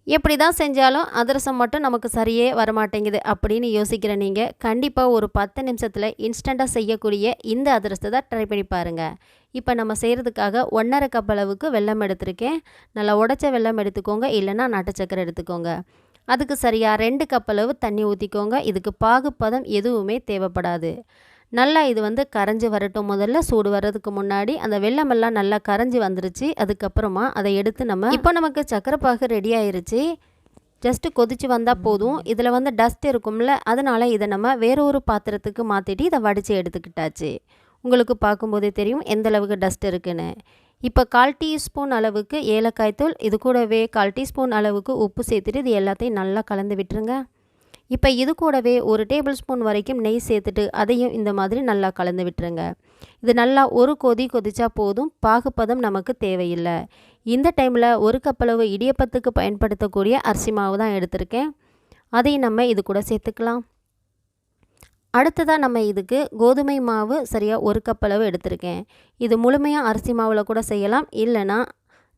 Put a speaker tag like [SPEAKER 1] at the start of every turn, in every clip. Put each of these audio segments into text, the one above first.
[SPEAKER 1] எப்படி தான் செஞ்சாலும் அதிரசம் மட்டும் நமக்கு சரியே வரமாட்டேங்குது அப்படின்னு யோசிக்கிற நீங்கள் கண்டிப்பாக ஒரு 10 நிமிஷத்தில் இன்ஸ்டண்ட்டாக செய்யக்கூடிய இந்த அதிரசத்தை தான் ட்ரை பண்ணி பாருங்கள். இப்போ நம்ம செய்கிறதுக்காக 1½ கப் அளவுக்கு வெல்லம் எடுத்திருக்கேன். நல்லா உடைச்ச வெல்லம் எடுத்துக்கோங்க, இல்லைன்னா நாட்டு சக்கரை எடுத்துக்கோங்க. அதுக்கு சரியாக 2 கப் அளவு தண்ணி ஊற்றிக்கோங்க. இதுக்கு பாகுப்பதம் எதுவுமே தேவைப்படாது. நல்லா இது வந்து கரைஞ்சி வரட்டும். முதல்ல சூடு வர்றதுக்கு முன்னாடி அந்த வெல்லமெல்லாம் நல்லா கரைஞ்சி வந்துருச்சு. அதுக்கப்புறமா அதை எடுத்து இப்போ நமக்கு சக்கரை பாகு ரெடி ஆயிருச்சு. ஜஸ்ட்டு கொதித்து வந்தால் போதும். இதில் வந்து டஸ்ட் இருக்கும்ல, அதனால் இதை நம்ம வேற ஒரு பாத்திரத்துக்கு மாற்றிட்டு இதை வடித்து எடுத்துக்கிட்டாச்சு. உங்களுக்கு பார்க்கும்போதே தெரியும் எந்த அளவுக்கு டஸ்ட் இருக்குன்னு. இப்போ 1/4 டீஸ்பூன் அளவுக்கு ஏலக்காய் தூள், இது கூடவே 1/4 டீஸ்பூன் அளவுக்கு உப்பு சேர்த்துட்டு இது எல்லாத்தையும் நல்லா கலந்து விட்டுருங்க. இப்போ இது கூடவே 1 டேபிள் ஸ்பூன் வரைக்கும் நெய் சேர்த்துட்டு அதையும் இந்த மாதிரி நல்லா கலந்து விட்டுருங்க. இது நல்லா ஒரு கொதிச்சா போதும். பாகுப்பதம் நமக்கு தேவையில்லை. இந்த டைமில் 1 கப் அளவு இடியப்பத்துக்கு பயன்படுத்தக்கூடிய அரிசி மாவு தான் எடுத்திருக்கேன். அதையும் நம்ம இது கூட சேர்த்துக்கலாம். அடுத்ததாக நம்ம இதுக்கு கோதுமை மாவு சரியாக 1 கப் அளவு எடுத்திருக்கேன். இது முழுமையாக அரிசி மாவில் கூட செய்யலாம், இல்லைனா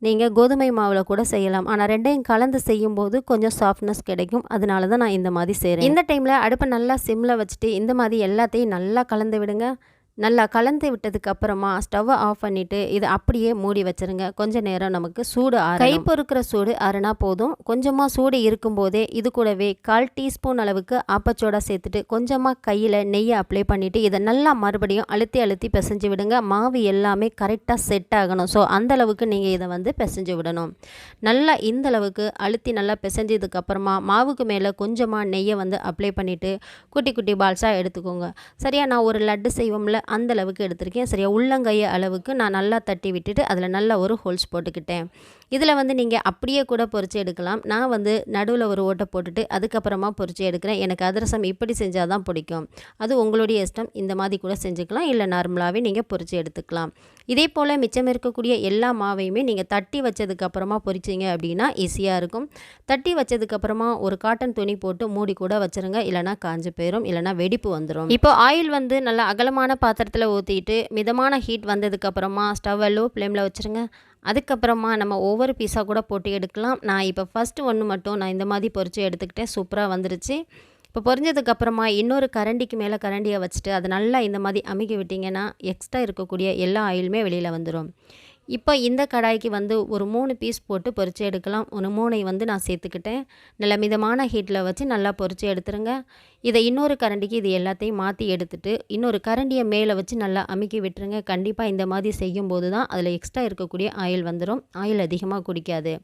[SPEAKER 1] நீங்கள் கோதுமை மாவில் கூட செய்யலாம். ஆனால் ரெண்டையும் கலந்து செய்யும்போது கொஞ்சம் சாஃப்ட்னஸ் கிடைக்கும். அதனால தான் நான் இந்த மாதிரி செய்கிறேன். இந்த டைமில் அடுப்பை நல்லா சிம்மில் வச்சுட்டு இந்த மாதிரி எல்லாத்தையும் நல்லா கலந்து விடுங்க. நல்லா கலந்து விட்டதுக்கு அப்புறமா ஸ்டவ்வை ஆஃப் பண்ணிவிட்டு இதை அப்படியே மூடி வச்சுருங்க. கொஞ்சம் நேரம் நமக்கு சூடு கை பொறுக்கிற சூடு ஆறுனா போதும். கொஞ்சமாக சூடு இருக்கும்போதே இது கூடவே 1/4 டீஸ்பூன் அளவுக்கு ஆப்பச்சோடா சேர்த்துட்டு கொஞ்சமாக கையில் நெய்யை அப்ளை பண்ணிவிட்டு இதை நல்லா மறுபடியும் அழுத்தி பிசைஞ்சு விடுங்க. மாவு எல்லாமே கரெக்டாக செட் ஆகணும். ஸோ அந்தளவுக்கு நீங்கள் இதை வந்து பிசைஞ்சு விடணும். நல்லா இந்தளவுக்கு நல்லா பிசைஞ்சதுக்கப்புறமா மாவுக்கு மேலே கொஞ்சமாக நெய்யை வந்து அப்ளை பண்ணிவிட்டு குட்டி குட்டி பால்ஸாக எடுத்துக்கோங்க. சரியா நான் ஒரு லட்டு செய்வோம்ல அந்த அளவுக்கு எடுத்திருக்கேன். சரியா உள்ளங்கைய அளவுக்கு நான் நல்லா தட்டி விட்டுட்டு அதில் நல்லா ஒரு ஹோல்ஸ் போட்டுக்கிட்டேன். இதில் வந்து நீங்கள் அப்படியே கூட பொரிச்சு எடுக்கலாம். நான் வந்து நடுவில் ஒரு ஓட்டை போட்டுட்டு அதுக்கப்புறமா பொரிச்சு எடுக்கிறேன். எனக்கு அதிரசம் இப்படி செஞ்சால் தான் பிடிக்கும். அது உங்களுடைய இஷ்டம். இந்த மாதிரி கூட செஞ்சுக்கலாம், இல்லை நார்மலாகவே நீங்கள் பொரிச்சு எடுத்துக்கலாம். இதே போல் மிச்சம் இருக்கக்கூடிய எல்லா மாவையுமே நீங்கள் தட்டி வச்சதுக்கப்புறமா பொரிச்சிங்க அப்படின்னா ஈஸியாக இருக்கும். தட்டி வச்சதுக்கப்புறமா ஒரு காட்டன் துணி போட்டு மூடி கூட வச்சுருங்க, இல்லைனா காஞ்சு போயிடும், இல்லைனா வெடிப்பு வந்துடும். இப்போ ஆயில் வந்து நல்லா அகலமான பாத்திரத்தில் ஊற்றிட்டு மிதமான ஹீட் வந்ததுக்கப்புறமா ஸ்டவ்வை லோ ஃப்ளேமில் வச்சுருங்க. அதுக்கப்புறமா நம்ம ஒவ்வொரு பீஸாக கூட போட்டு எடுக்கலாம். நான் இப்போ ஃபஸ்ட்டு ஒன்று மட்டும் நான் இந்த மாதிரி பொரித்து எடுத்துக்கிட்டேன். சூப்பராக வந்துருச்சு. இப்போ பொரிஞ்சதுக்கப்புறமா இன்னொரு கரண்டிக்கு மேலே கரண்டியை வச்சுட்டு அதை நல்லா இந்த மாதிரி அமுக்கி விட்டிங்கன்னா எக்ஸ்ட்ரா இருக்கக்கூடிய எல்லா ஆயிலுமே வெளியில் வந்துடும். இப்போ இந்த கடாய்க்கு வந்து ஒரு 3 பீஸ் போட்டு பொரித்து எடுக்கலாம். ஒரு 3 வந்து நான் சேர்த்துக்கிட்டேன். நல்ல மிதமான ஹீட்டில் வச்சு நல்லா பொரித்து எடுத்துருங்க. இதை இன்னொரு கரண்டிக்கு இது எல்லாத்தையும் மாற்றி எடுத்துட்டு இன்னொரு கரண்டியை மேலே வச்சு நல்லா அமுக்கி விட்டுருங்க. கண்டிப்பாக இந்த மாதிரி செய்யும்போது தான் அதில் எக்ஸ்ட்ரா இருக்கக்கூடிய ஆயில் வந்துடும். ஆயில் அதிகமாக குடிக்காது.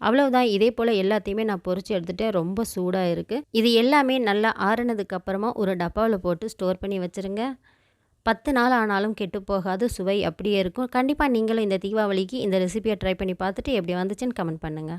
[SPEAKER 1] அவ்வளவுதான். இதே போல் எல்லாத்தையுமே நான் பொரித்து எடுத்துகிட்டேன். ரொம்ப சூடாக இருக்குது. இது எல்லாமே நல்லா ஆறுனதுக்கப்புறமா ஒரு டப்பாவில் போட்டு ஸ்டோர் பண்ணி வச்சுருங்க. 10 நாள் ஆனாலும் கெட்டு போகாது. சுவை அப்படியே இருக்கும். கண்டிப்பாக நீங்களும் இந்த தீபாவளிக்கு இந்த ரெசிபியை ட்ரை பண்ணி பார்த்துட்டு எப்படி வந்துச்சுன்னு கமெண்ட் பண்ணுங்கள்.